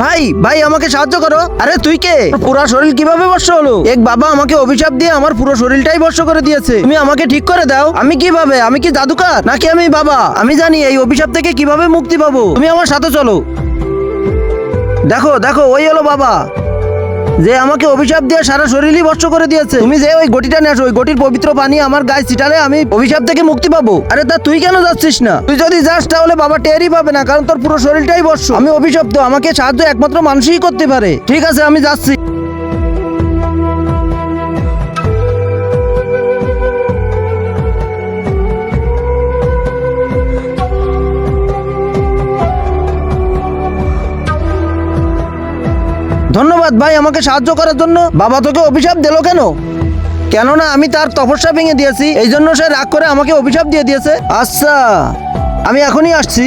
ভাই ভাই আমাকে সাহায্য করো। আরে তুই কে? পুরো শরীর কিভাবে বর্ষ হলো? এক বাবা আমাকে অভিশাপ দিয়ে আমার পুরো শরীরটাই বর্ষ করে দিয়েছে। তুমি আমাকে ঠিক করে দাও। আমি কিভাবে? আমি কি জাদুকর নাকি আমি বাবা? আমি জানি এই অভিশাপ থেকে কিভাবে মুক্তি পাবো। তুমি আমার সাথে চলো। দেখো দেখো ওই হলো বাবা, যে আমাকে অভিশাপ দিয়ে সারা শরীরই বর্ষ করে দিয়েছে। তুমি যে ওই গটিটা নিয়ে আসো, ওই গটির পবিত্র পানি আমার গায়ে ছিটালে আমি অভিশাপ থেকে মুক্তি পাবো। আরে তা তুই কেন যাচ্ছিস না? তুই যদি যাস তাহলে বাবা টেরই পাবে না, কারণ তোর পুরো শরীরটাই বর্ষ। আমি অভিশপ্ত, আমাকে সাহায্য একমাত্র মানুষই করতে পারে। ঠিক আছে আমি যাচ্ছি। ধন্যবাদ ভাই আমাকে সাহায্য করার জন্য। বাবা তোকে অভিশাপ দিল কেন? কেননা আমি তার তপস্যা ভেঙে দিয়েছি, এই জন্য সে রাগ করে আমাকে অভিশাপ দিয়ে দিয়েছে। আচ্ছা আমি এখনই আসছি।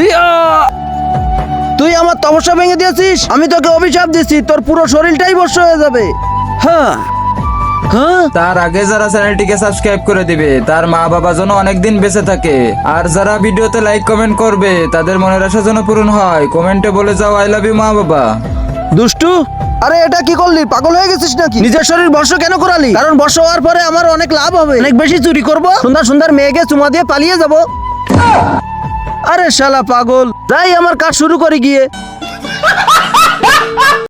ইয়া! তুই আমার তপস্যা ভেঙে দিয়েছিস, আমি তোকে অভিশাপ দিচ্ছি, তোর পুরো শরীরটাই বর্ষ হয়ে যাবে। হ্যাঁ হ্যাঁ। তার আগে যারা চ্যানেলটিকে সাবস্ক্রাইব করে দিবে তার মা বাবা যেন অনেকদিন বেঁচে থাকে, আর যারা ভিডিওতে লাইক কমেন্ট করবে তাদের মনের আশা যেন পূরণ হয়। কমেন্টে বলে যাও আই লাভ ইউ মা বাবা। দুষ্টু, আরে এটা কি করলি? পাগল হয়ে গেছিস নাকি? নিজের শরীর বর্ষ কেন করালি? কারণ বর্ষ হওয়ার পরে আমার অনেক লাভ হবে, অনেক বেশি চুরি করব, সুন্দর সুন্দর মেয়েকে চুমা দিয়ে পালিয়ে যাব। আরে শালা পাগল, যাই আমার কাজ শুরু করি গিয়ে।